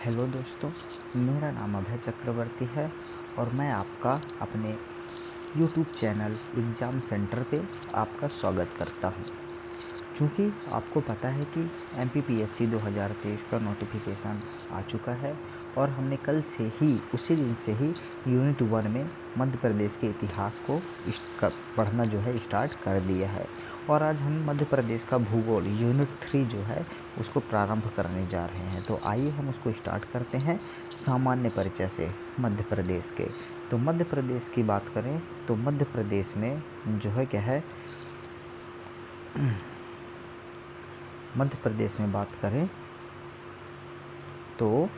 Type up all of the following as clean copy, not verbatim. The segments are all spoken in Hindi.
हेलो दोस्तों, मेरा नाम अभय चक्रवर्ती है और मैं आपका अपने यूट्यूब चैनल एग्ज़ाम सेंटर पे आपका स्वागत करता हूँ। चूँकि आपको पता है कि MPPSC 2023 का नोटिफिकेशन आ चुका है और हमने कल से ही उसी दिन से ही यूनिट 1 में मध्य प्रदेश के इतिहास को पढ़ना जो है स्टार्ट कर दिया है और आज हम मध्य प्रदेश का भूगोल यूनिट 3 जो है उसको प्रारंभ करने जा रहे हैं। तो आइए हम उसको स्टार्ट करते हैं सामान्य परिचय से मध्य प्रदेश के। तो मध्य प्रदेश की बात करें तो मध्य प्रदेश में जो है क्या है, मध्य प्रदेश में बात करें तो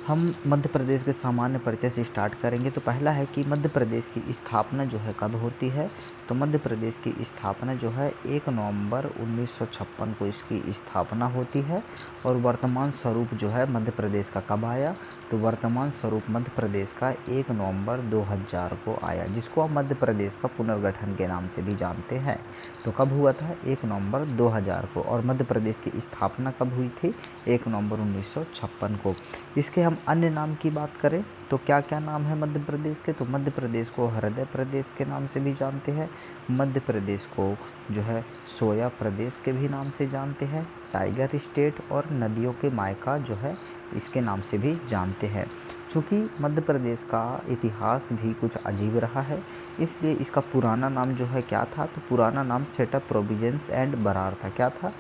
हम मध्य प्रदेश के सामान्य परिचय से स्टार्ट करेंगे। तो पहला है कि मध्य प्रदेश की स्थापना जो है कब होती है। तो मध्य प्रदेश की स्थापना जो है 1 नवंबर 1956 को इसकी स्थापना होती है। और वर्तमान स्वरूप जो है मध्य प्रदेश का कब आया, तो वर्तमान स्वरूप मध्य प्रदेश का 1 नवंबर 2000 को आया, जिसको हम मध्य प्रदेश का पुनर्गठन के नाम से भी जानते हैं। तो कब हुआ था, 1 नवंबर 2000 को। और मध्य प्रदेश की स्थापना कब हुई थी, 1 नवंबर 1956 को। इसके हम अन्य नाम की बात करें तो क्या क्या नाम है मध्य प्रदेश के, तो मध्य प्रदेश को हृदय प्रदेश के नाम से भी जानते हैं, मध्य प्रदेश को जो है सोया प्रदेश के भी नाम से जानते हैं, टाइगर स्टेट और नदियों के मायका जो है इसके नाम से भी जानते हैं। चूँकि मध्य प्रदेश का इतिहास भी कुछ अजीब रहा है, इसलिए इसका पुराना नाम जो है क्या था, तो पुराना नाम सेटअप प्रोविजंस एंड बरार था। क्या था,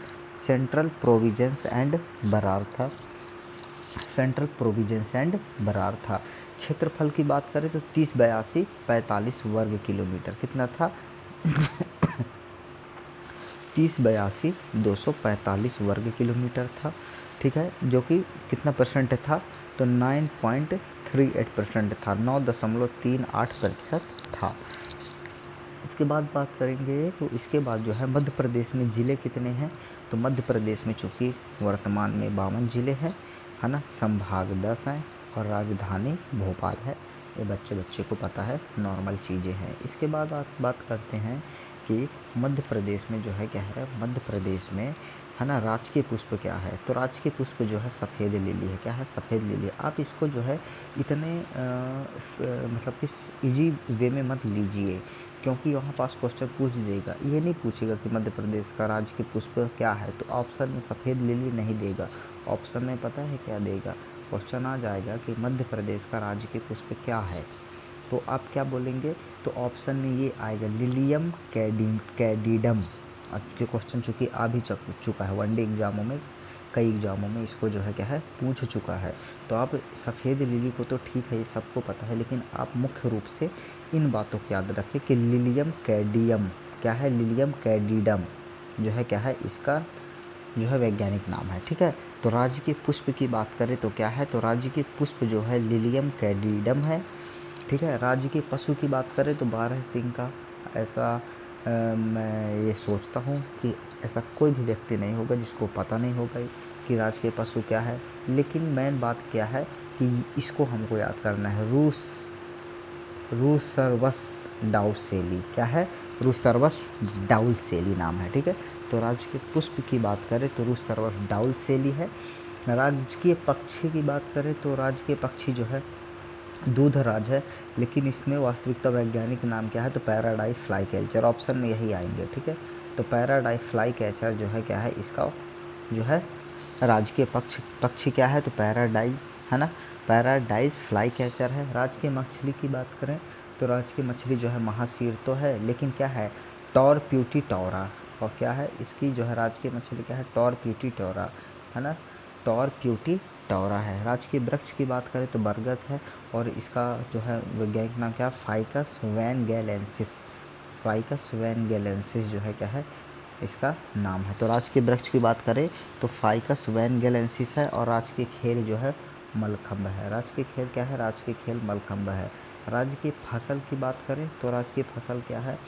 सेंट्रल प्रोविजंस एंड बरार था, सेंट्रल प्रोविजंस एंड बरार था। क्षेत्रफल की बात करें तो 308245 वर्ग किलोमीटर कितना था 308245 वर्ग किलोमीटर था। ठीक है, जो कि कितना परसेंट था, तो 9.38% था, 9.38% था। इसके बाद बात करेंगे तो इसके बाद जो है मध्य प्रदेश में ज़िले कितने हैं, तो मध्य प्रदेश में चूँकि वर्तमान में 52 ज़िले हैं, है ना, संभाग 10 हैं और राजधानी भोपाल है। ये बच्चे को पता है, नॉर्मल चीज़ें हैं। इसके बाद आप बात करते हैं कि मध्य प्रदेश में जो है क्या है, मध्य प्रदेश में है ना राजकीय पुष्प क्या है, तो राजकीय पुष्प जो है सफ़ेद लिली है। क्या है, सफ़ेद लिली। आप इसको जो है इतने मतलब कि इजी वे में मत लीजिए, क्योंकि वहाँ पास क्वेश्चन पूछ देगा, ये नहीं पूछेगा कि मध्य प्रदेश का राजकीय पुष्प क्या है, तो ऑप्शन में सफ़ेद लिली नहीं देगा। ऑप्शन में पता है क्या देगा, क्वेश्चन आ जाएगा कि मध्य प्रदेश का राजकीय पुष्प क्या है, तो आप क्या बोलेंगे, तो ऑप्शन में ये आएगा लिलियम कैडिडम। जो क्वेश्चन चूँकि आ भी चुका है वनडे एग्जामों में, कई एग्जामों में इसको जो है क्या है पूछ चुका है। तो आप सफ़ेद लिली को तो ठीक है, ये सबको पता है, लेकिन आप मुख्य रूप से इन बातों को याद रखें कि लिलियम कैडियम क्या है, लिलियम कैडिडम जो है क्या है, इसका जो है वैज्ञानिक नाम है। ठीक है, तो राज्य के पुष्प की बात करें तो क्या है, तो राज्य के पुष्प जो है लिलियम कैडिडम है। ठीक है, राज्य के पशु की बात करें तो 12 सिंह का ऐसा मैं ये सोचता हूँ कि ऐसा कोई भी व्यक्ति नहीं होगा जिसको पता नहीं होगा कि राज्य के पशु क्या है। लेकिन मेन बात क्या है कि इसको हमको याद करना है, रूसर्वस डाउसेली। क्या है, रूसर्वस डाउसेली नाम है। ठीक है, तो राज्य के पुष्प की बात करें तो रूसर्वस डाउसेली है। राज्य के पक्षी की बात करें तो राज्य के पक्षी जो है दूधराज है, लेकिन इसमें वास्तविकता वैज्ञानिक नाम क्या है, तो पैराडाइज फ्लाई कैचर। ऑप्शन में यही आएंगे। ठीक है, तो पैराडाइज फ्लाई कैचर जो है क्या है, इसका जो है राज्य के पक्षी क्या है, तो पैराडाइज, है ना, पैराडाइज फ्लाई कैचर है। राज्य के मछली की बात करें तो राज्य की मछली जो है महासीर तो है, लेकिन क्या है, टॉरप्यूटी टोरा। और क्या है इसकी जो है राज्य की मछली क्या है, टॉरप्यूटी टोरा, है ना, टॉरप्यूटी टोरा है। राज्य के वृक्ष की बात करें तो बरगद है, और इसका जो है वैज्ञानिक नाम क्या है, फाइकस वैनगेलेंसिस। फाइकस वैनगेलेंसिस जो है क्या है, इसका नाम है। तो राज्य के वृक्ष की बात करें तो फाइकस वैनगेलेंसिस है, और राज्य के खेल जो है मलखम्ब है। राज्य के खेल क्या है, राज्य के खेल मलखम्ब है। राज्य की फसल की बात करें तो राज्य की फसल क्या है,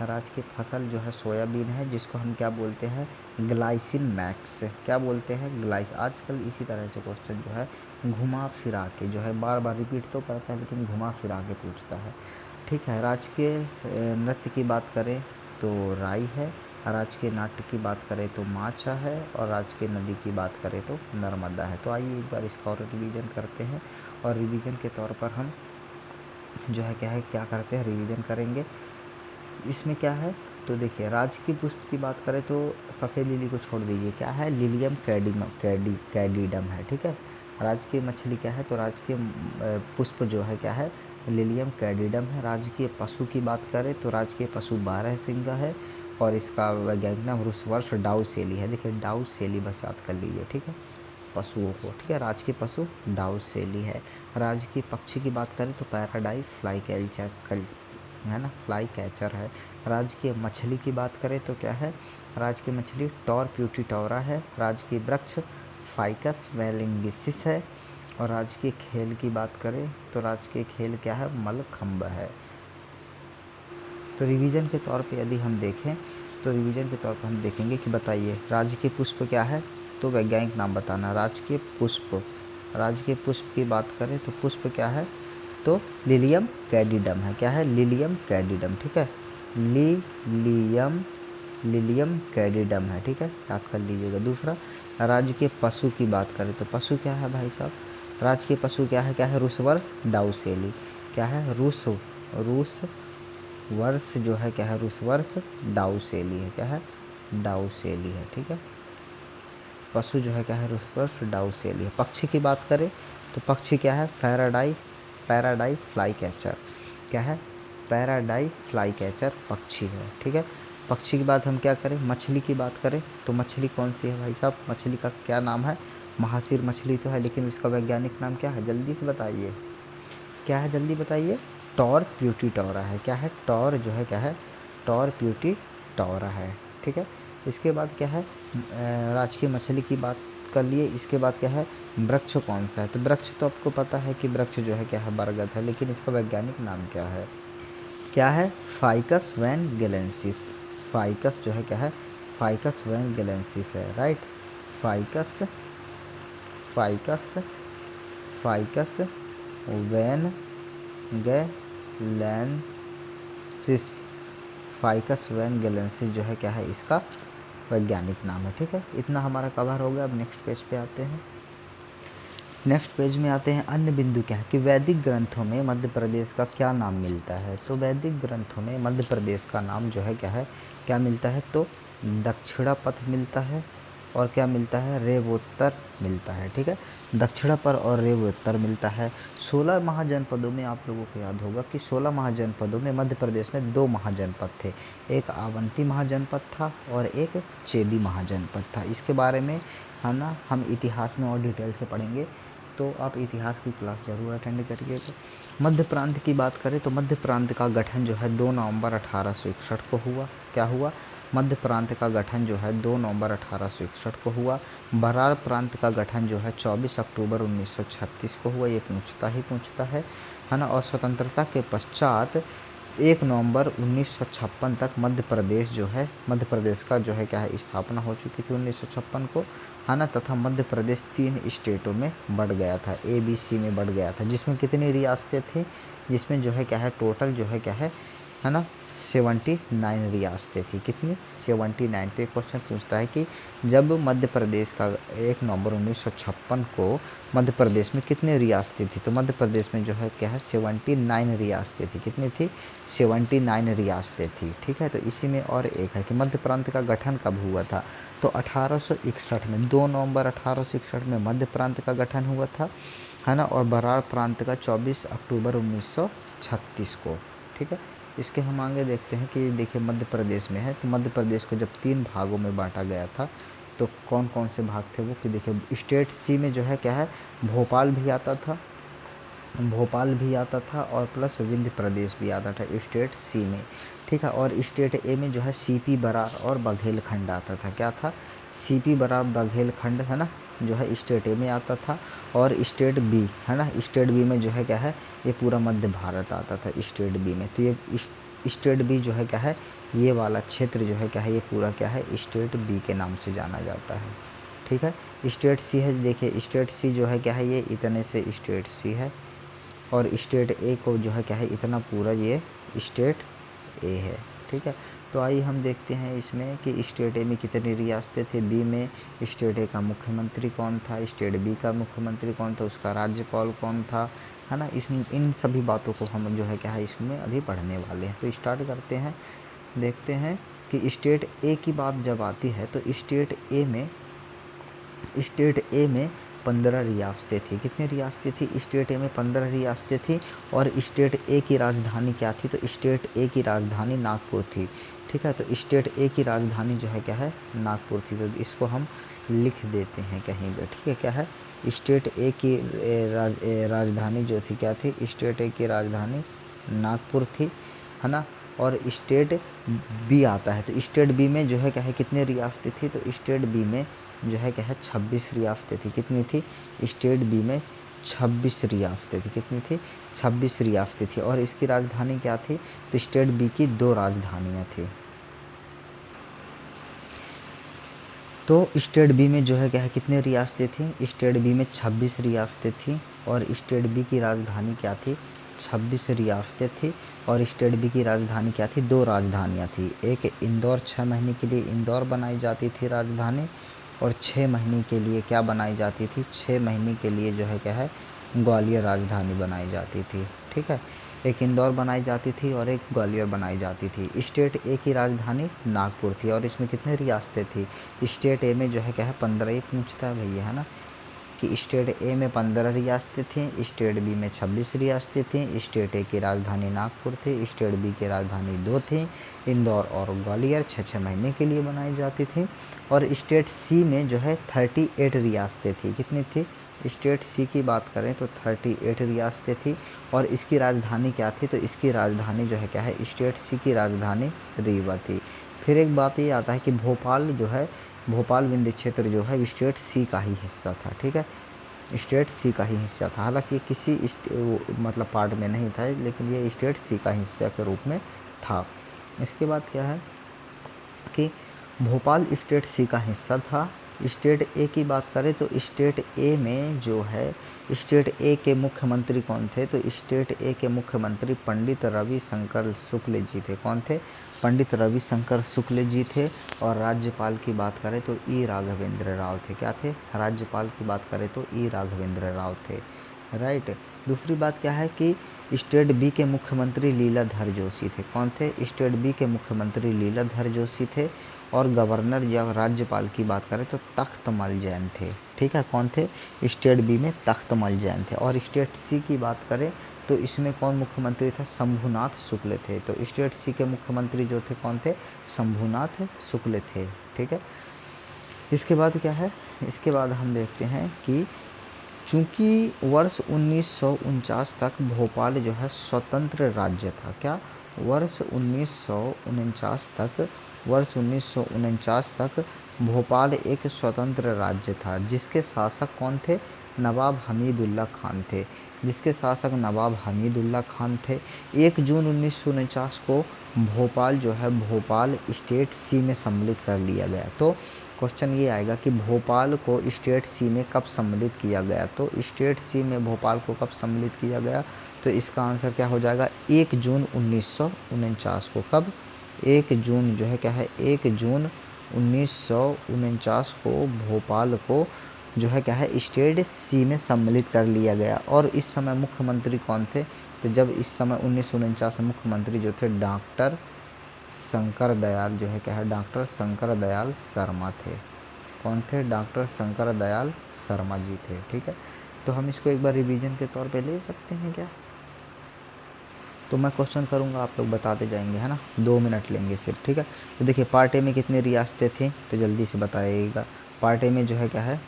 राज्य की फसल जो है सोयाबीन है, जिसको हम क्या बोलते हैं, ग्लाइसिन मैक्स। क्या बोलते हैं, ग्लाइस। आजकल इसी तरह से क्वेश्चन जो है घुमा फिरा के जो है बार बार रिपीट तो करता है, लेकिन घुमा फिरा के पूछता है। ठीक है, राज्य के नृत्य की बात करें तो राई है, राजकीय नाट्य की बात करें तो माचा है, और राजकीय नदी की बात करें तो नर्मदा है। तो आइए एक बार इसका और रिवीजन करते हैं, और रिवीजन के तौर पर हम जो है क्या करते हैं, रिवीजन करेंगे। इसमें क्या है, तो देखिए राजकीय पुष्प की बात करें तो सफ़ेद लिली को छोड़ दीजिए, क्या है, लिलियम कैडीडम है, ठीक है। राजकीय मछली क्या है, तो राजकीय पुष्प जो है क्या है, लिलियम कैडीडम है। राजकीय पशु की बात करें तो राजकीय पशु 12 सिंगा है, और इसका वैज्ञानिक नाम रुसवर्स डाउसेली है। देखिए डाउसेली बस याद कर लीजिए, ठीक है, पशुओं को, ठीक है। राजकीय पशु डाउसेली है। राजकीय पक्षी की बात करें तो पैराडाई फ्लाई कैचर है ना, फ्लाई कैचर है। राजकीय मछली की बात करें तो क्या है, राजकीय मछली टॉर प्यूटीटोरा है। राजकीय वृक्ष फाइकस वेलिंगिसिस है। और राजकीय खेल की बात करें तो राजकीय खेल क्या है, मलखंभ है। तो रिवीजन के तौर पे यदि हम देखें तो रिवीजन के तौर पर हम देखेंगे कि बताइए राजकीय पुष्प क्या है, तो वैज्ञानिक नाम बताना। राजकीय पुष्प की बात करें तो पुष्प क्या है, तो लिलियम कैडीडम है। क्या है, लिलियम कैडीडम, ठीक है, लिलियम कैडीडम है, ठीक है, याद कर लीजिएगा। दूसरा, राजकीय पशु की बात करें तो पशु क्या है भाई साहब, राजकीय पशु क्या है, रुसवर्स डाउसेली। क्या है, रूस वर्ष जो है क्या है, रुसवर्स डाउसेली है। क्या है, डाउसेली है, ठीक है। पशु जो है क्या है, रुसवर्स डाउसेली है। पक्षी की बात करें तो पक्षी क्या है, पैराडाई फ्लाई कैचर। क्या है, पैराडाई फ्लाई कैचर पक्षी है, ठीक है। पक्षी की बात हम क्या करें, मछली की बात करें तो मछली कौन सी है भाई साहब, मछली का क्या नाम है, महासीर मछली तो है, लेकिन इसका वैज्ञानिक नाम क्या है, जल्दी से बताइए, क्या है, जल्दी बताइए। टॉर प्यूटीटोरा है। क्या है, टॉर जो है क्या है, टॉर प्यूटीटोरा है, ठीक है। इसके बाद क्या है, राजकीय मछली की बात कर लिए। इसके बाद क्या है, वृक्ष कौन सा है, तो वृक्ष तो आपको पता है कि वृक्ष जो है क्या है, बरगद है, लेकिन इसका वैज्ञानिक नाम क्या है, क्या है, फाइकस वैनगेलेंसिस। फाइकस जो है क्या है, फाइकस वैनगेलेंसिस है, right. Ficus ficus ficus benghalensis. Ficus benghalensis जो है क्या है, इसका वैज्ञानिक नाम है, ठीक है। इतना हमारा कवर हो गया। अब नेक्स्ट पेज पे आते हैं। नेक्स्ट पेज में आते हैं, अन्य बिंदु क्या है कि वैदिक ग्रंथों में मध्य प्रदेश का क्या नाम मिलता है, तो वैदिक ग्रंथों में मध्य प्रदेश का नाम जो है क्या है, क्या मिलता है, तो दक्षिणापथ मिलता है, और क्या मिलता है, रेवोत्तर मिलता है, ठीक है। दक्षिणापर और रेवोत्तर मिलता है। 16 महाजनपदों में आप लोगों को याद होगा कि 16 महाजनपदों में मध्य प्रदेश में 2 महाजनपद थे, एक आवंती महाजनपद था और एक चेदी महाजनपद था। इसके बारे में है ना हम इतिहास में और डिटेल से पढ़ेंगे, तो आप इतिहास की क्लास ज़रूर अटेंड करिएगा। मध्य प्रांत की बात करें तो मध्य प्रांत का गठन जो है 2 नवंबर 1861 को हुआ। क्या हुआ, मध्य प्रांत का गठन जो है 2 नवंबर 1861 को हुआ। बरार प्रांत का गठन जो है 24 अक्टूबर 1936 को हुआ। ये पूछता है ना। और स्वतंत्रता के पश्चात 1 नवंबर 1956 तक मध्य प्रदेश का जो है क्या है, स्थापना हो चुकी थी 1956 को, है ना। तथा मध्य प्रदेश 3 स्टेटों में बढ़ गया था, ABC में बढ़ गया था, जिसमें कितनी रियासतें थी, जिसमें जो है क्या है, टोटल जो है क्या है ना, 79 रियासतें थी। कितनी, 79। तो एक क्वेश्चन पूछता है कि जब मध्य प्रदेश का 1 नवंबर 1956 को मध्य प्रदेश में कितनी रियासतें थी, तो मध्य प्रदेश में जो है क्या है, 79 रियासतें थी। कितनी थी, 79 रियासतें थी, ठीक है। तो इसी में और एक है कि मध्य प्रांत का गठन कब हुआ था, तो 1861 में, 2 नवंबर 1861 में मध्य प्रांत का गठन हुआ था, है ना। और बरार प्रांत का 24 अक्टूबर 1936 को, ठीक है। इसके हम आगे देखते हैं कि देखिए मध्य प्रदेश में है, तो मध्य प्रदेश को जब 3 भागों में बांटा गया था, तो कौन कौन से भाग थे वो, कि देखिए स्टेट सी में जो है क्या है, भोपाल भी आता था और प्लस विंध्य प्रदेश भी आता था स्टेट सी में, ठीक है। और स्टेट ए में जो है सीपी, बरार और बघेलखंड आता था। क्या था, सीपी, बरार, बघेलखंड, है ना, जो है स्टेट ए में आता था। और स्टेट बी, है ना, स्टेट बी में जो है क्या है, ये पूरा मध्य भारत आता था स्टेट बी में। तो ये स्टेट बी जो है क्या है, ये वाला क्षेत्र जो है क्या है, ये पूरा क्या है, स्टेट बी के नाम से जाना जाता है, ठीक है। स्टेट सी है, देखिए स्टेट सी जो है क्या है, ये इतने से स्टेट सी है, और स्टेट ए को जो है क्या है, इतना पूरा ये स्टेट ए है, ठीक है। तो आइए हम देखते हैं इसमें कि स्टेट ए में कितनी रियासतें थे। बी में स्टेट ए का मुख्यमंत्री कौन था, स्टेट बी का मुख्यमंत्री कौन था, उसका राज्यपाल कौन था, है ना। इसमें इन सभी बातों को हम जो है क्या है इसमें अभी पढ़ने वाले हैं। तो स्टार्ट करते हैं। देखते हैं कि स्टेट ए की बात जब आती है तो स्टेट ए में 15 रियासतें थी। कितनी रियासतें थी? स्टेट ए में 15 रियासतें थी। और स्टेट ए की राजधानी क्या थी? तो स्टेट ए की राजधानी नागपुर थी। ठीक है, तो स्टेट ए की राजधानी जो है क्या है? नागपुर थी। तो इसको हम लिख देते हैं कहीं पे। ठीक है, क्या है? स्टेट ए की राजधानी जो थी क्या थी? स्टेट ए की राजधानी नागपुर थी, है ना। और स्टेट बी आता है तो स्टेट बी में जो है क्या है कितने रियासतें थी? तो स्टेट बी में जो है क्या है 26 रियासतें थी। कितनी थी? स्टेट बी में 26 रियासतें थी। कितनी थी? 26 रियासतें थी। और इसकी राजधानी क्या थी? तो स्टेट बी की 2 राजधानियाँ थी। तो स्टेट बी में जो है क्या है कितने रियासतें थी? स्टेट बी में 26 रियासतें थी। और स्टेट बी की राजधानी क्या थी? 26 रियासतें थी। और स्टेट बी की राजधानी क्या थी? 2 राजधानियाँ थी। एक इंदौर, 6 महीने के लिए इंदौर बनाई जाती थी राजधानी। और 6 महीने के लिए क्या बनाई जाती थी? 6 महीने के लिए जो है क्या है ग्वालियर राजधानी बनाई जाती थी। ठीक है, एक इंदौर बनाई जाती थी और एक ग्वालियर बनाई जाती थी। स्टेट ए की राजधानी नागपुर थी। और इसमें कितने रियासतें थी? स्टेट ए में जो है क्या है 15 ही पूछता है भैया, है ना, कि स्टेट ए में 15 रियासतें थीं, स्टेट बी में 26 रियासतें थीं। स्टेट ए की राजधानी नागपुर थी, स्टेट बी की राजधानी 2 थी, इंदौर और ग्वालियर 6-6 महीने के लिए बनाई जाती थी। और स्टेट सी में जो है 38 रियासतें थी। कितनी थी? स्टेट सी की बात करें तो 38 रियासतें थी। और इसकी राजधानी क्या थी? तो इसकी राजधानी जो है क्या है स्टेट सी की राजधानी रीवा थी। फिर एक बात ये आता है कि भोपाल जो है, भोपाल विंध्य क्षेत्र जो है स्टेट सी का ही हिस्सा था। ठीक है, स्टेट सी का ही हिस्सा था। हालांकि ये किसी मतलब पार्ट में नहीं था, लेकिन ये स्टेट सी का हिस्सा के रूप में था। इसके बाद क्या है कि भोपाल स्टेट सी का हिस्सा था। स्टेट ए की बात करें तो स्टेट ए में जो है स्टेट ए के मुख्यमंत्री कौन थे? तो स्टेट ए के मुख्यमंत्री पंडित रविशंकर शुक्ल जी थे। कौन थे? पंडित रविशंकर शुक्ल जी थे। और राज्यपाल की बात करें तो ई राघवेंद्र राव थे। क्या थे? राज्यपाल की बात करें तो ई राघवेंद्र राव थे। राइट। दूसरी बात क्या है कि स्टेट बी के मुख्यमंत्री लीलाधर जोशी थे। कौन थे? स्टेट बी के मुख्यमंत्री लीलाधर जोशी थे। और गवर्नर या राज्यपाल की बात करें तो तख्तमल जैन थे। ठीक है, कौन थे? स्टेट बी में तख्तमल जैन थे। और स्टेट सी की बात करें तो इसमें कौन मुख्यमंत्री था? शंभुनाथ शुक्ल थे। तो स्टेट सी के मुख्यमंत्री जो थे कौन थे? शंभुनाथ शुक्ल थे। ठीक है, इसके बाद क्या है? इसके बाद हम देखते हैं कि चूँकि वर्ष 1949 तक भोपाल जो है स्वतंत्र राज्य था। क्या? वर्ष 1949 तक भोपाल एक स्वतंत्र राज्य था, जिसके शासक कौन थे? नवाब हमीदुल्ला खान थे। जिसके शासक नवाब हमीदुल्ला खान थे। 1 जून 1949 को भोपाल जो है भोपाल स्टेट सी में सम्मिलित कर लिया गया। तो क्वेश्चन ये आएगा कि भोपाल को स्टेट सी में कब सम्मिलित किया गया? तो स्टेट सी में भोपाल को कब सम्मिलित किया गया? तो इसका आंसर क्या हो जाएगा? 1 जून 1949 को। कब? 1 जून जो है क्या है 1 जून 1949 को भोपाल को जो है क्या है स्टेट सी में सम्मिलित कर लिया गया। और इस समय मुख्यमंत्री कौन थे? तो जब इस समय 1949 में मुख्यमंत्री जो थे डॉक्टर शंकर दयाल जो है क्या है डॉक्टर शंकर दयाल शर्मा थे। कौन थे? डॉक्टर शंकर दयाल शर्मा जी थे। ठीक है, तो हम इसको एक बार रिवीजन के तौर पे ले सकते हैं क्या? तो मैं क्वेश्चन करूँगा, आप लोग बताते जाएंगे, है ना। 2 मिनट लेंगे सिर्फ। ठीक है, तो देखिए पार्ट ए में कितनी रियासतें थी? तो जल्दी से बताइएगा। पार्ट ए में जो है क्या है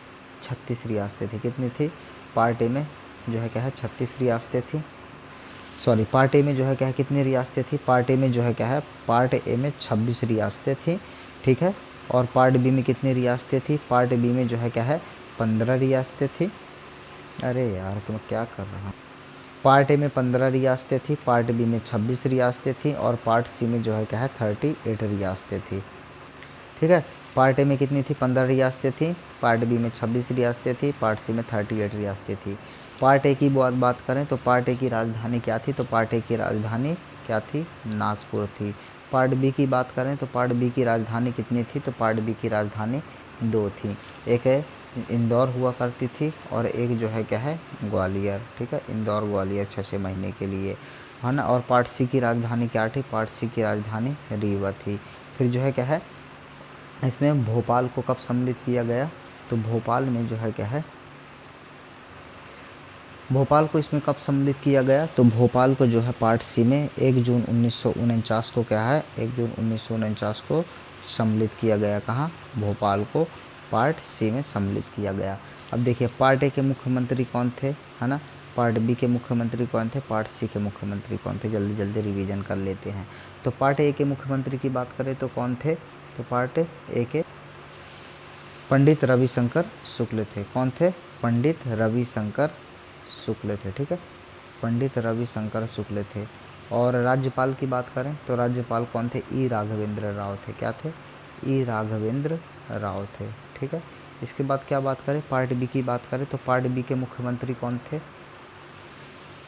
36 रियासतें थी। कितनी थी? पार्ट ए में जो है क्या है 36 रियासतें थी। सॉरी, पार्ट ए में जो है क्या है कितनी रियासतें थी? पार्ट ए में जो है क्या है पार्ट ए में 26 रियासतें थी। ठीक है, और पार्ट बी में कितनी रियासतें थी? पार्ट बी में जो है क्या है 15 रियासतें थी। अरे यार, तो मैं क्या कर रहा हूँ। पार्ट ए में 15 रियासतें थी, पार्ट बी में 26 रियासतें थी, और पार्ट सी में जो है क्या है 38 रियासतें थी। ठीक है, पार्ट ए में कितनी थी? 15 रियासतें थी, पार्ट बी में 26 रियासतें थी, पार्ट सी में 38 रियासतें थी। पार्ट ए की बात करें तो पार्ट ए की राजधानी क्या थी? तो पार्ट ए की राजधानी क्या थी? नागपुर थी। पार्ट बी की बात करें तो पार्ट बी की राजधानी कितनी थी, तो पार्ट बी की राजधानी 2 थी। एक है इंदौर हुआ करती थी और एक जो है क्या है ग्वालियर, ठीक है, इंदौर ग्वालियर 6 महीने के लिए, है ना। और पार्ट सी की राजधानी क्या थी, पार्ट सी की राजधानी रीवा थी। फिर जो है क्या है इसमें भोपाल को कब सम्मिलित किया गया, तो भोपाल में जो है क्या है भोपाल को इसमें कब सम्मिलित किया गया, तो भोपाल को जो है पार्ट सी में 1 जून 1949 को क्या है 1 जून 1949 को सम्मिलित किया गया। कहाँ, भोपाल को पार्ट सी में सम्मिलित किया गया। अब देखिए पार्ट ए के मुख्यमंत्री कौन थे, है ना, पार्ट बी के मुख्यमंत्री कौन थे, पार्ट सी के मुख्यमंत्री कौन थे, जल्दी जल्दी रिवीजन कर लेते हैं। तो पार्ट ए के मुख्यमंत्री की बात करें तो कौन थे, तो पार्ट ए के पंडित रविशंकर शुक्ल थे। कौन थे, पंडित रविशंकर शुक्ल थे, ठीक है, पंडित रविशंकर शुक्ल थे। और राज्यपाल की बात करें तो राज्यपाल कौन थे, ई राघवेंद्र राव थे। क्या थे, ई राघवेंद्र राव थे, ठीक है। इसके बाद क्या बात करें, पार्ट बी की बात करें तो पार्ट बी के मुख्यमंत्री कौन थे,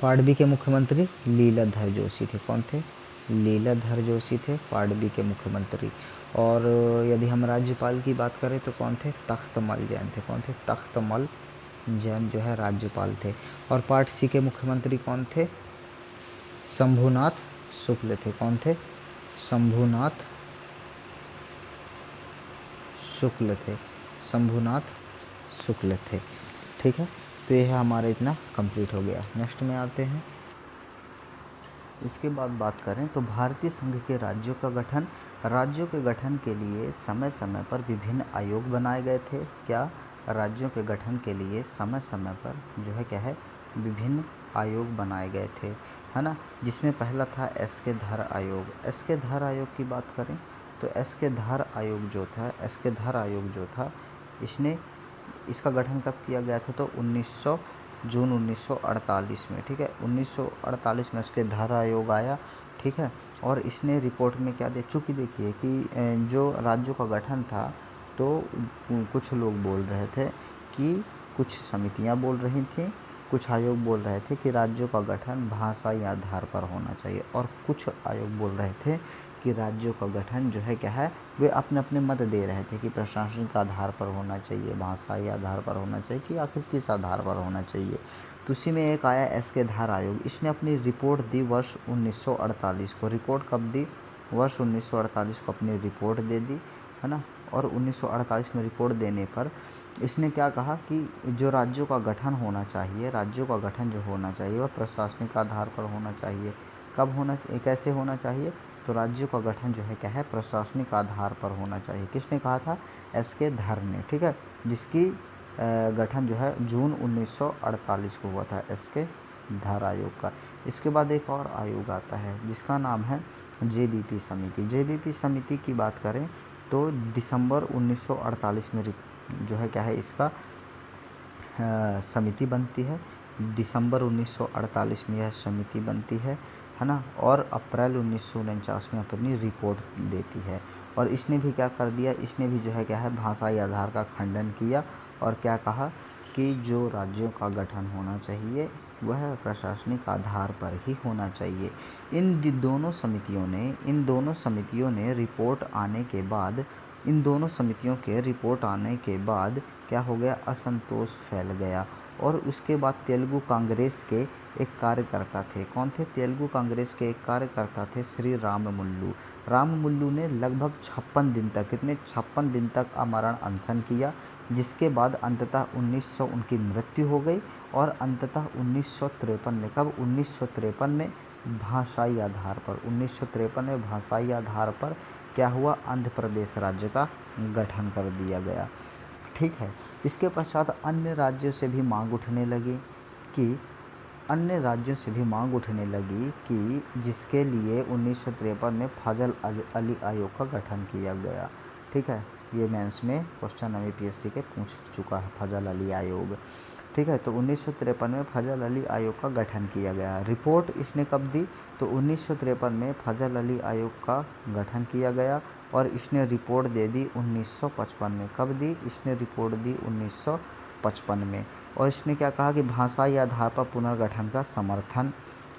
पार्ट बी के मुख्यमंत्री लीलाधर जोशी थे। कौन थे, लीलाधर जोशी थे पार्ट बी के मुख्यमंत्री। और यदि हम राज्यपाल की बात करें तो कौन थे, तख्तमल जैन थे। कौन थे, तख्तमल जैन जो है राज्यपाल थे। और पार्ट सी के मुख्यमंत्री कौन थे, शंभुनाथ शुक्ल थे। कौन थे, शंभुनाथ शुक्ल थे, शंभुनाथ शुक्ल थे, ठीक है। तो यह हमारा इतना कंप्लीट हो गया। नेक्स्ट में आते हैं। इसके बाद बात करें तो भारतीय संघ के राज्यों का गठन, राज्यों के गठन के लिए समय समय पर विभिन्न आयोग बनाए गए थे। क्या, राज्यों के गठन के लिए समय समय पर जो है क्या है विभिन्न आयोग बनाए गए थे, है ना। जिसमें पहला था एस के धर आयोग। एस के धर आयोग की बात करें तो एस के धर आयोग जो था, एस के धर आयोग जो था इसका गठन कब किया गया था, तो जून 1948 में, ठीक है, 1948 में इसके धर आयोग आया, ठीक है। और इसने रिपोर्ट में क्या दिया, चूँकि देखिए कि जो राज्यों का गठन था तो कुछ लोग बोल रहे थे कि कुछ समितियां बोल रही थीं, कुछ आयोग बोल रहे थे कि राज्यों का गठन भाषाई आधार पर होना चाहिए, और कुछ आयोग बोल रहे थे कि राज्यों का गठन जो है क्या है वे अपने अपने मत दे रहे थे कि प्रशासनिक आधार पर होना चाहिए, भाषाई आधार पर होना चाहिए, कि आखिर किस आधार पर होना चाहिए। तो उसी में एक आया एस के धार आयोग। इसने अपनी रिपोर्ट दी वर्ष 1948 को। रिपोर्ट कब दी, वर्ष 1948 को अपनी रिपोर्ट दे दी, है ना। और 1948 में रिपोर्ट देने पर इसने क्या कहा कि जो राज्यों का गठन होना चाहिए, राज्यों का गठन जो होना चाहिए वह प्रशासनिक आधार पर होना चाहिए। कब होना, कैसे होना चाहिए, तो राज्यों का गठन जो है क्या है प्रशासनिक आधार पर होना चाहिए। किसने कहा था, एस के धर ने, ठीक है, जिसकी गठन जो है जून 1948 को हुआ था, एस के धर आयोग का। इसके बाद एक और आयोग आता है जिसका नाम है जेबीपी समिति। जेबीपी समिति की बात करें तो दिसंबर 1948 में जो है क्या है इसका समिति बनती है। दिसंबर 1948 में यह समिति बनती है ना। और अप्रैल 1949 में अपनी रिपोर्ट देती है। और इसने भी क्या कर दिया, इसने भी जो है क्या है भाषाई आधार का खंडन किया और क्या कहा कि जो राज्यों का गठन होना चाहिए वह प्रशासनिक आधार पर ही होना चाहिए। इन दोनों समितियों ने रिपोर्ट आने के बाद, इन दोनों समितियों के रिपोर्ट आने के बाद क्या हो गया, असंतोष फैल गया। और उसके बाद तेलुगु कांग्रेस के एक कार्यकर्ता थे। कौन थे, तेलुगु कांग्रेस के एक कार्यकर्ता थे श्री राममुल्लू। राममुल्लू ने लगभग 56 दिन तक, कितने 56 दिन तक आमरण अनशन किया, जिसके बाद अंततः 1900 उनकी मृत्यु हो गई। और अंततः 1953 में, कब, 1953 में भाषाई आधार पर, 1953 में भाषाई आधार पर क्या हुआ, आंध्र प्रदेश राज्य का गठन कर दिया गया, ठीक है। इसके पश्चात अन्य राज्यों से भी मांग उठने लगी कि जिसके लिए 1953 में फजल अली आयोग का गठन किया गया, ठीक है। ये मेंस में क्वेश्चन यूपीएससी के पूछ चुका है, फजल अली आयोग, ठीक है। तो 1953 में फजल अली आयोग का गठन किया गया। रिपोर्ट इसने कब दी, तो 1953 में फजल अली आयोग का गठन किया गया और इसने रिपोर्ट दे दी 1955 में। कब दी, इसने रिपोर्ट दी 1955 में। और इसने क्या कहा कि भाषाई आधार पर पुनर्गठन का समर्थन,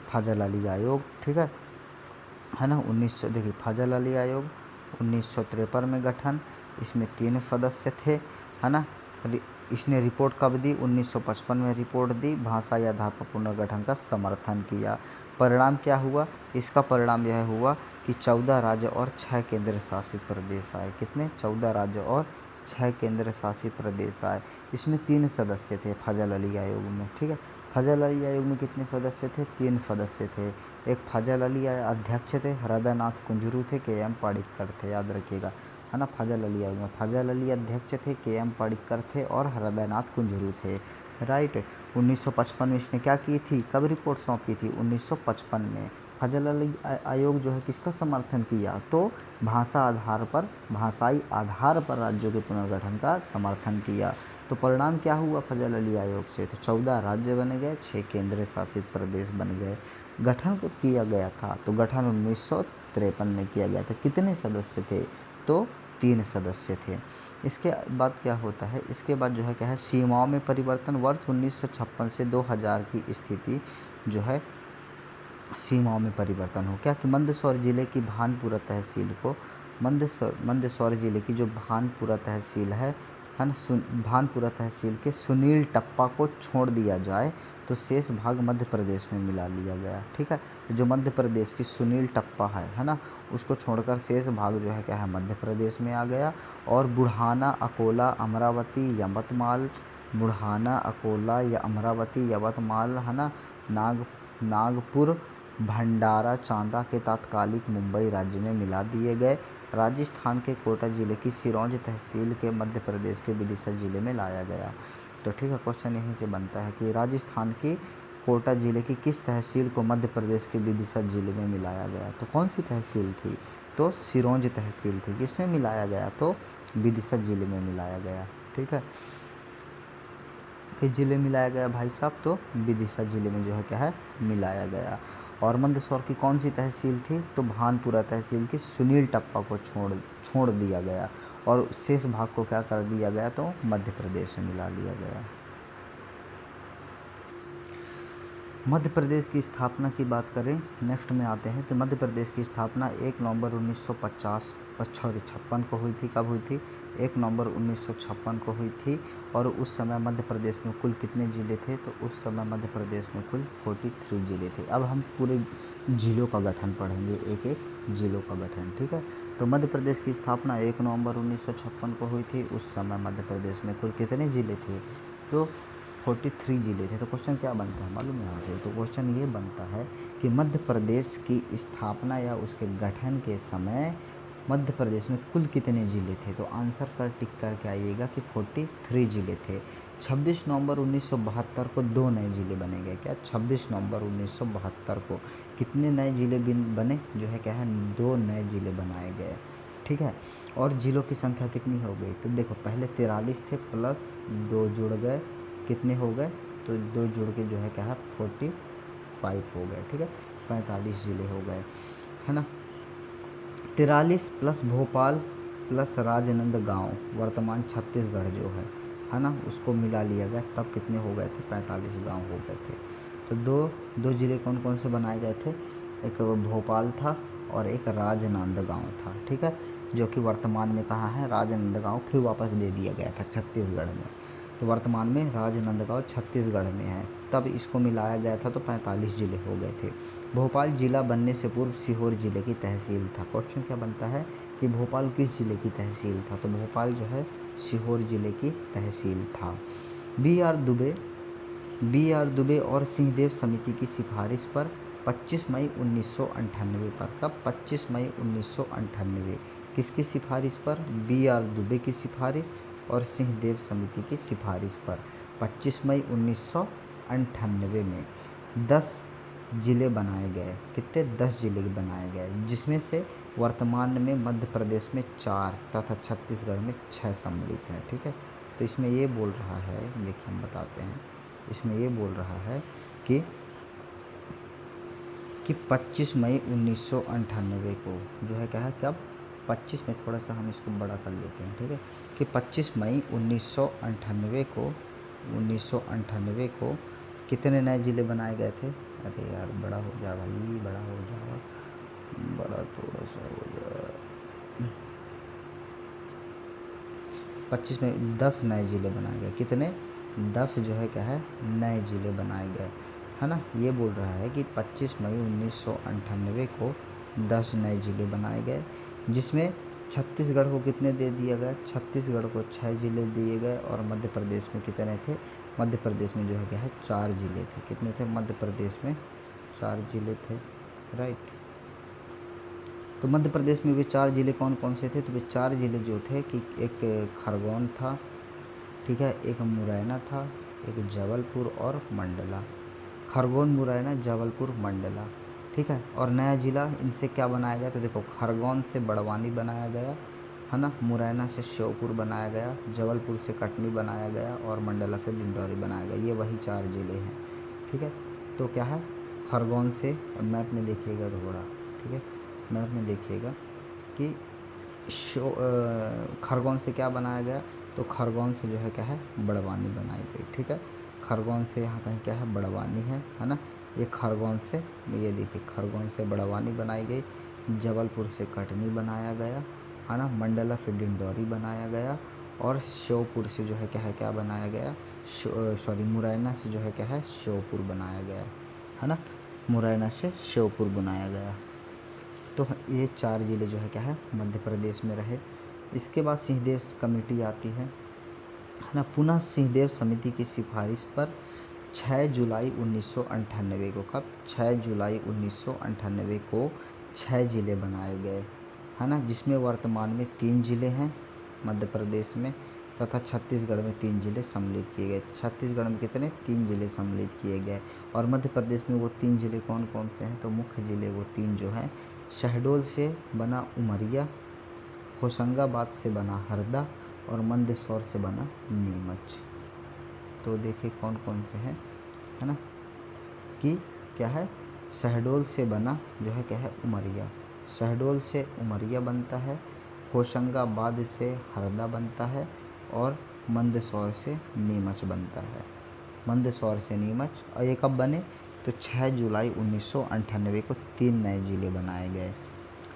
फजल अली आयोग, ठीक है। है ना। 1900 देखिए फाजल अली आयोग 1953 में गठन, इसमें 3 सदस्य थे, है ना। इसने रिपोर्ट कब दी? 1955 में रिपोर्ट दी, भाषाई आधार पर पुनर्गठन का समर्थन किया। परिणाम क्या हुआ? इसका परिणाम यह हुआ कि 14 राज्य और 6 केंद्र शासित प्रदेश आए। कितने? 14 राज्य और 6 केंद्र शासित प्रदेश आए। इसमें 3 सदस्य थे फाजल अली आयोग में, ठीक है। फाजल अली आयोग में कितने सदस्य थे? 3 सदस्य थे। एक फाजल अली अध्यक्ष थे, हृदयनाथ कुंजरू थे, के.एम. पाणिक्कर थे, याद रखिएगा, है ना। फाजल अली आयोग में फाजल अली अध्यक्ष थे, के.एम. पाणिक्कर थे और हृदयनाथ कुंजरू थे, राइट। 1955 में इसने क्या की थी? कब रिपोर्ट सौंपी थी? 1955 में। फाजल अली आयोग जो है किसका समर्थन किया? तो भाषाई आधार पर राज्यों के पुनर्गठन का समर्थन किया। तो परिणाम क्या हुआ फाजल अली आयोग से? तो 14 राज्य बन गए, 6 केंद्र शासित प्रदेश बन गए। गठन कब किया गया था? तो गठन 1953 में किया गया था। कितने सदस्य थे? तो 3 सदस्य थे। इसके बाद क्या होता है? इसके बाद जो है क्या है? सीमाओं में परिवर्तन। वर्ष 1956 से 2000 की स्थिति जो है सीमाओं में परिवर्तन हो क्या कि मंदसौर जिले की भानपुरा तहसील को मंदसौर जिले की जो भानपुरा तहसील है ना, भानपुरा तहसील के सुनील टप्पा को छोड़ दिया जाए तो शेष भाग मध्य प्रदेश में मिला लिया गया, ठीक है। तो जो मध्य प्रदेश की सुनील टप्पा है ना, उसको छोड़कर शेष भाग जो है क्या है? मध्य प्रदेश में आ गया। और बुढ़ाना, अकोला, अमरावती, यवतमाल, बुढ़ाना, अकोला या अमरावती, यवतमाल, है ना, नागपुर, भंडारा, चांदा के तात्कालिक मुंबई राज्य में मिला दिए गए। राजस्थान के कोटा जिले की सिरोंज तहसील के मध्य प्रदेश के विदिशा जिले में लाया गया। तो ठीक है, क्वेश्चन यहीं से बनता है कि राजस्थान की कोटा जिले की किस तहसील को मध्य प्रदेश के विदिशा जिले में मिलाया गया? तो कौन सी तहसील थी? तो सिरोंज तहसील थी। किसमें मिलाया गया? तो विदिशा जिले में मिलाया गया, ठीक है। किस जिले में मिलाया गया भाई साहब? तो विदिशा जिले में जो है क्या है? मिलाया गया। और मंदसौर की कौन सी तहसील थी? तो भानपुरा तहसील की सुनील टप्पा को छोड़ दिया गया और शेष भाग को क्या कर दिया गया? तो मध्य प्रदेश में मिला लिया गया। मध्य प्रदेश की स्थापना की बात करें, नेक्स्ट में आते हैं। तो मध्य प्रदेश की स्थापना 1 नवंबर 1956 को हुई थी। कब हुई थी? 1 नवंबर 1956 को हुई थी। और उस समय मध्य प्रदेश में कुल कितने ज़िले थे? तो उस समय मध्य प्रदेश में कुल 43 ज़िले थे। अब हम पूरे ज़िलों का गठन पढ़ेंगे, एक एक ज़िलों का गठन, ठीक है। तो मध्य प्रदेश की स्थापना 1 नवंबर 1956 को हुई थी। उस समय मध्य प्रदेश में कुल कितने ज़िले थे? तो 43 ज़िले थे। तो क्वेश्चन क्या बनता है मालूम है यहाँ से? तो क्वेश्चन ये बनता है कि मध्य प्रदेश की स्थापना या उसके गठन के समय मध्य प्रदेश में कुल कितने ज़िले थे? तो आंसर पर टिक करके आइएगा कि 43 ज़िले थे। 26 नवंबर 1972 को 2 नए ज़िले बने गए। क्या? 26 नवंबर 1972 को कितने नए ज़िले बने? जो है क्या है? 2 नए ज़िले बनाए गए, ठीक है। और ज़िलों की संख्या कितनी हो गई? तो देखो पहले 43 थे, प्लस 2 जुड़ गए, कितने हो गए? तो 2 जुड़ के जो है क्या है? 45 हो गए, ठीक है। 45 ज़िले हो गए, है ना। 43 प्लस भोपाल प्लस राजनांदगांव, वर्तमान छत्तीसगढ़ जो है ना, उसको मिला लिया गया, तब कितने हो गए थे? 45 गांव हो गए थे। तो दो ज़िले कौन कौन से बनाए गए थे? एक भोपाल था और एक राजनांदगांव था, ठीक है, जो कि वर्तमान में कहाँ है? राजनांदगांव फिर वापस दे दिया गया था छत्तीसगढ़ में। तो वर्तमान में राजनांदगांव छत्तीसगढ़ में है, तब इसको मिलाया गया था तो 45 ज़िले हो गए थे। भोपाल जिला बनने से पूर्व सीहोर जिले की तहसील था। क्वेश्चन क्या बनता है कि भोपाल किस जिले की तहसील था? तो भोपाल जो है सीहोर जिले की तहसील था। बी आर दुबे और सिंहदेव समिति की सिफारिश पर 25 मई 1998 पर, कब? 25 मई 1998, किसकी सिफारिश पर? बी.आर. दुबे की सिफारिश और सिंहदेव समिति की सिफारिश पर 25 मई 1998 में 10 ज़िले बनाए गए। कितने? 10 ज़िले बनाए गए, जिसमें से वर्तमान में मध्य प्रदेश में 4 तथा छत्तीसगढ़ में 6 सम्मिलित हैं, ठीक है। तो इसमें ये बोल रहा है, देखिए हम बताते हैं, इसमें ये बोल रहा है कि 25 मई 1998 को जो है क्या है? कब? 25 में, थोड़ा सा हम इसको बड़ा कर लेते हैं, ठीक है, कि 25 मई 1998 को कितने नए ज़िले बनाए गए थे? अरे यार बड़ा हो जा भाई, बड़ा हो जा, बड़ा थोड़ा सा हो जाए। 25 में 10 नए ज़िले बनाए गए। कितने? 10 जो है क्या है, नए ज़िले बनाए गए, है ना। ये बोल रहा है कि 25 मई 1998 को 10 नए ज़िले बनाए गए, जिसमें छत्तीसगढ़ को कितने दे दिया गया? छत्तीसगढ़ को 6 ज़िले दिए गए। और मध्य प्रदेश में कितने थे? मध्य प्रदेश में जो है क्या है, 4 ज़िले थे। कितने थे मध्य प्रदेश में? 4 ज़िले थे, राइट। तो मध्य प्रदेश में वे 4 ज़िले कौन कौन से थे? तो वे 4 ज़िले जो थे कि एक खरगोन था, ठीक है, एक मुरैना था, एक जबलपुर और मंडला। खरगोन, मुरैना, जबलपुर, मंडला, ठीक है। और नया ज़िला इनसे क्या बनाया गया? तो देखो, खरगोन से बड़वानी बनाया गया, है ना। मुरैना से श्योपुर बनाया गया, जबलपुर से कटनी बनाया गया और मंडला से डिंडौरी बनाया गया। ये वही 4 ज़िले हैं, ठीक है। तो क्या है, खरगोन से, मैप में देखिएगा थोड़ा, ठीक है, मैप में देखिएगा कि खरगोन से क्या बनाया गया? तो खरगोन से जो है क्या है, बड़वानी बनाई गई, ठीक है। खरगोन से यहाँ कहीं क्या है, बड़वानी है ना। ये खरगोन से, ये देखिए, खरगोन से बड़वानी बनाई गई, जबलपुर से कटनी बनाया गया, है ना। मंडला से डिंडौरी बनाया गया और श्योपुर से जो है क्या है, क्या बनाया गया, सॉरी, मुरैना से जो है क्या है, श्योपुर बनाया गया, है ना। मुरैना से श्योपुर बनाया गया। तो ये 4 ज़िले जो है क्या है, मध्य प्रदेश में रहे। इसके बाद सिंहदेव कमेटी आती है ना। पुनः सिंहदेव समिति की सिफारिश पर 6 जुलाई 1998 को, कब? 6 जुलाई 1998 को 6 ज़िले बनाए गए, है ना, जिसमें वर्तमान में 3 ज़िले हैं मध्य प्रदेश में, तथा छत्तीसगढ़ में 3 ज़िले सम्मिलित किए गए। छत्तीसगढ़ में कितने? 3 ज़िले सम्मिलित किए गए। और मध्य प्रदेश में वो 3 ज़िले कौन कौन से हैं? तो मुख्य ज़िले वो 3 जो हैं, शहडोल से बना उमरिया, होशंगाबाद से बना हरदा और मंदसौर से बना नीमच। तो देखिए कौन कौन से हैं, है ना, कि क्या है, शहडोल से बना जो है क्या है, उमरिया, शहडोल से उमरिया बनता है, होशंगाबाद से हरदा बनता है और मंदसौर से नीमच बनता है। मंदसौर से नीमच। और ये कब बने? तो 6 जुलाई 1998 को 3 नए ज़िले बनाए गए,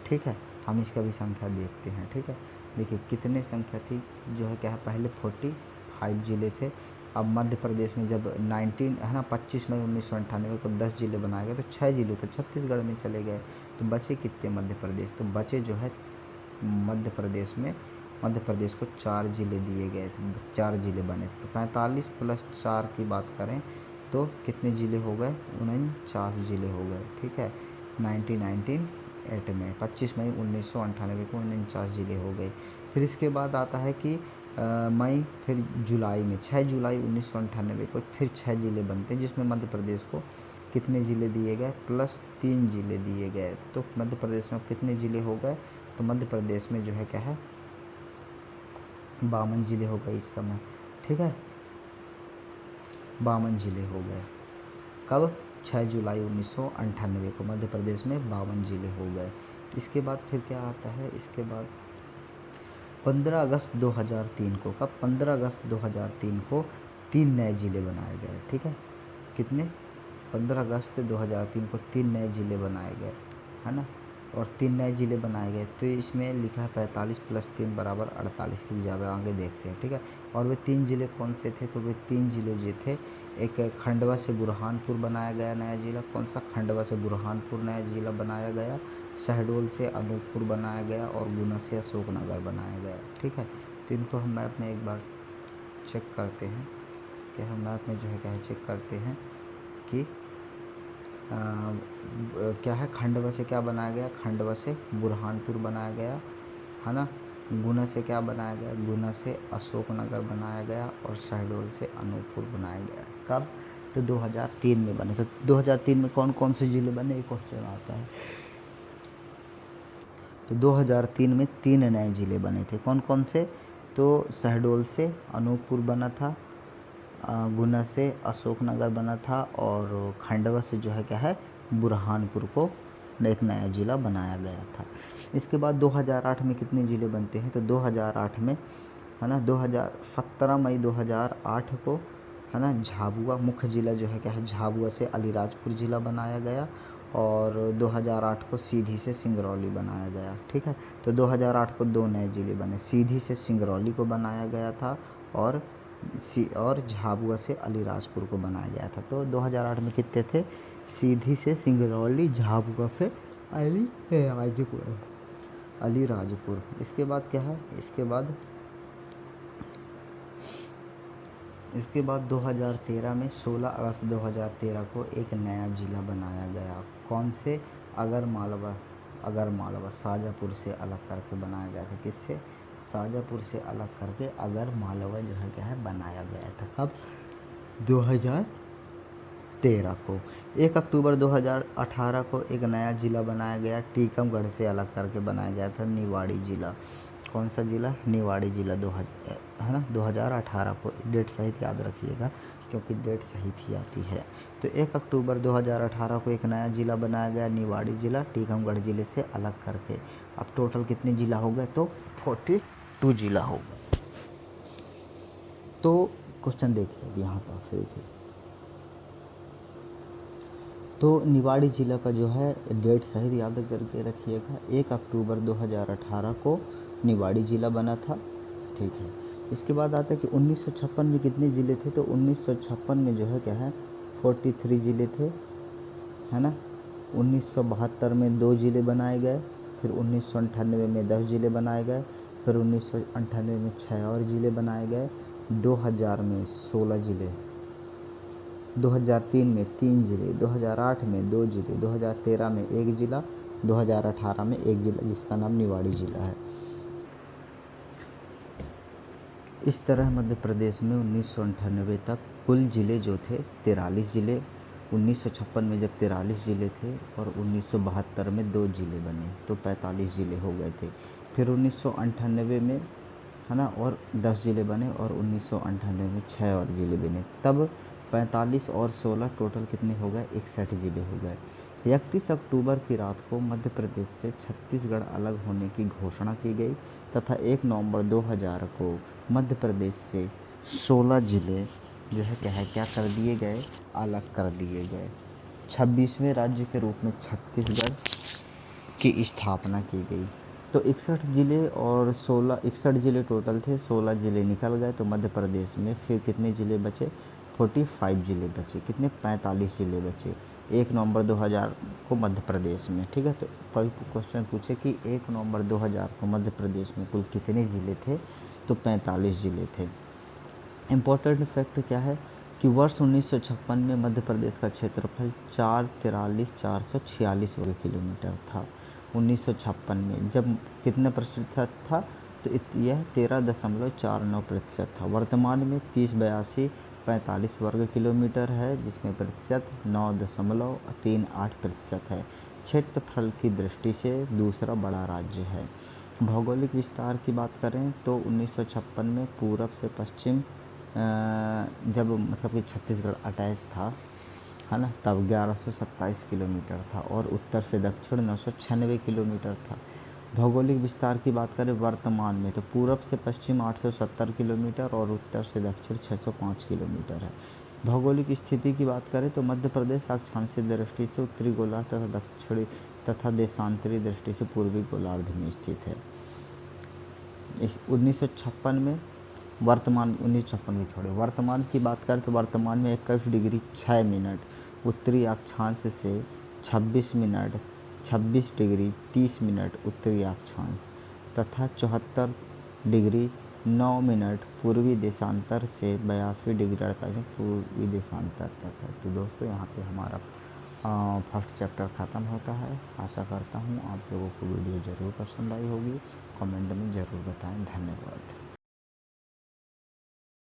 ठीक है। हम इसका भी संख्या देखते हैं, ठीक है। देखिए कितने संख्या थी, जो है क्या है, पहले 45 ज़िले थे। अब मध्य प्रदेश में जब 19 है ना, 25 मई 1998 को 10 ज़िले बनाए गए, तो 6 ज़िले तो छत्तीसगढ़ में चले गए। तो बचे कितने मध्य प्रदेश? तो बचे जो है मध्य प्रदेश में, मध्य प्रदेश को 4 ज़िले दिए गए थे, 4 ज़िले बने थे। तो 45 प्लस 4 की बात करें तो कितने ज़िले हो गए? 49 ज़िले हो गए, ठीक है। 1998 में 25 मई 1998 को 49 ज़िले हो गए। फिर इसके बाद आता है कि मई, फिर जुलाई में 6 जुलाई 1998 को फिर 6 ज़िले बनते हैं, जिसमें मध्य प्रदेश को कितने ज़िले दिए गए? प्लस 3 ज़िले दिए गए। तो मध्य प्रदेश में कितने ज़िले हो गए? तो मध्य प्रदेश में जो है क्या है, 52 ज़िले हो गए इस समय, ठीक है, 52 ज़िले हो गए। कब? 6 जुलाई 1998 को मध्य प्रदेश में 52 ज़िले हो गए। इसके बाद फिर क्या आता है? इसके बाद 15 अगस्त 2003 को, कब? 15 अगस्त 2003 को 3 नए ज़िले बनाए गए, ठीक है। कितने? 15 अगस्त 2003 को 3 नए ज़िले बनाए गए, है ना। और 3 नए ज़िले बनाए गए, तो इसमें लिखा है 45 प्लस 3 बराबर 48 की जगह आगे देखते हैं, ठीक है। और वे 3 ज़िले कौन से थे? तो वे 3 ज़िले जो थे, एक खंडवा से बुरहानपुर बनाया गया नया ज़िला। कौन सा? खंडवा से बुरहानपुर नया ज़िला बनाया गया। शहडोल से अनूपपुर बनाया गया और गुना से अशोकनगर बनाया गया, ठीक है। तो इनको हम मैप में एक बार चेक करते हैं कि हम मैप में जो है क्या है, चेक करते हैं कि क्या है, खंडवा से क्या बनाया गया? खंडवा से बुरहानपुर बनाया गया, है ना। गुना से क्या बनाया गया? गुना से अशोकनगर बनाया गया और शहडोल से अनूपपुर बनाया गया। कब? तो 2003 में बने। तो 2003 में कौन कौन से ज़िले बने, ये क्वेश्चन आता है। तो 2003 में 3 नए ज़िले बने थे। कौन कौन से? तो शहडोल से अनूपपुर बना था, गुना से अशोकनगर बना था और खंडवा से जो है क्या है, बुरहानपुर को एक नया ज़िला बनाया गया था। इसके बाद 2008 में कितने ज़िले बनते हैं? तो 2008 में, है ना, 17 मई 2008 को, है ना, झाबुआ, मुख्य ज़िला जो है क्या है, झाबुआ से अलीराजपुर ज़िला बनाया गया और 2008 को सीधी से सिंगरौली बनाया गया। ठीक है, तो 2008 को 2 नए ज़िले बने, सीधी से सिंगरौली को बनाया गया था और झाबुआ से अलीराजपुर को बनाया गया था। तो 2008 में कितने थे? सीधी से सिंगरौली, झाबुआ से अलीराजपुर। इसके बाद क्या है? इसके बाद 2013 में 16 अगस्त 2013 को एक नया ज़िला बनाया गया। कौन से? अगर मालवा शाजापुर से अलग करके बनाया गया था। किससे? शाजापुर से अलग करके अगर मालवा जो है क्या है बनाया गया था। कब? 2013 को। 1 अक्टूबर 2018 को एक नया ज़िला बनाया गया, टीकमगढ़ से अलग करके बनाया गया था, निवाड़ी ज़िला। कौन सा ज़िला? निवाड़ी ज़िला। 2018 को। डेट सहित याद रखिएगा क्योंकि डेट सहित ही आती है। तो 1 अक्टूबर 2018 को एक नया ज़िला बनाया गया, निवाड़ी ज़िला, टीकमगढ़ ज़िले से अलग करके। अब टोटल कितने ज़िला हो गए? तो 42 ज़िला हो गए। तो क्वेश्चन देखिए अब यहाँ पर देखिए, तो निवाड़ी ज़िला का जो है डेट सहित याद करके रखिएगा। 1 अक्टूबर 2018 को निवाड़ी ज़िला बना था। ठीक है, इसके बाद आता है कि 1956 में कितने ज़िले थे? तो 1956 में जो है क्या है 43 ज़िले थे, है ना। 1972 में 2 ज़िले बनाए गए, फिर 1998 में 10 ज़िले बनाए गए, फिर 1998 में 6 और ज़िले बनाए गए, 2000 में 16 ज़िले, 2003 में 3 ज़िले, 2008 में 2 ज़िले, 2013 में 1 ज़िला, 2018 में 1 ज़िला जिसका नाम निवाड़ी ज़िला है। इस तरह मध्य प्रदेश में 1998 तक कुल ज़िले जो थे 43 ज़िले। 1956 में जब 43 ज़िले थे और 1972 में 2 ज़िले बने तो 45 ज़िले हो गए थे। फिर 1998 में, है ना, और 10 ज़िले बने और 1998 में 6 और ज़िले बने। तब 45 और 16 टोटल कितने हो गए? 61 ज़िले हो गए। 31 अक्टूबर की रात को मध्य प्रदेश से छत्तीसगढ़ अलग होने की घोषणा की गई तथा 1 नवंबर 2000 को मध्य प्रदेश से 16 ज़िले जो है क्या कर दिए गए? अलग कर दिए गए। 26वें राज्य के रूप में छत्तीसगढ़ की स्थापना की गई। तो 61 ज़िले और 61 ज़िले टोटल थे, 16 ज़िले निकल गए। तो मध्य प्रदेश में फिर कितने ज़िले बचे? 45 ज़िले बचे। कितने? 45 ज़िले बचे 1 नवंबर 2000 को मध्य प्रदेश में। ठीक है, तो क्वेश्चन पूछे कि 1 नवंबर 2000 को मध्य प्रदेश में कुल कितने ज़िले थे? तो 45 ज़िले थे। इम्पोर्टेंट फैक्ट क्या है कि वर्ष 1956 में मध्य प्रदेश का क्षेत्रफल 443,446 वर्ग किलोमीटर था। 1956 में जब कितने प्रतिशत था? तो यह 13.49% था। वर्तमान में 30,82,45 वर्ग किलोमीटर है जिसमें प्रतिशत 9.38% है। क्षेत्रफल की दृष्टि से दूसरा बड़ा राज्य है। भौगोलिक विस्तार की बात करें तो 1956 में पूरब से पश्चिम जब मतलब कि छत्तीसगढ़ अटैच था, है ना, तब 1127 किलोमीटर था और उत्तर से दक्षिण 996 किलोमीटर था। भौगोलिक विस्तार की बात करें वर्तमान में तो पूरब से पश्चिम 870 किलोमीटर और उत्तर से दक्षिण 605 किलोमीटर है। भौगोलिक स्थिति की बात करें तो मध्य प्रदेश अक्षांशीय दृष्टि से उत्तरी गोलार्ध तथा दक्षिणी तथा देशांतरी दृष्टि से पूर्वी गोलार्ध में स्थित है। 1956 में वर्तमान 1956 की छोड़े, वर्तमान की बात करें तो वर्तमान में 21 डिग्री 6 मिनट उत्तरी अक्षांश से 26 डिग्री 30 मिनट उत्तरी अक्षांश तथा 74 डिग्री 9 मिनट पूर्वी देशांतर से 82 डिग्री 48 पूर्वी देशांतर तक है। तो दोस्तों यहाँ पे हमारा फर्स्ट चैप्टर ख़त्म होता है। आशा करता हूँ आप लोगों को वीडियो ज़रूर पसंद आई होगी। कमेंट में ज़रूर बताएं। धन्यवाद।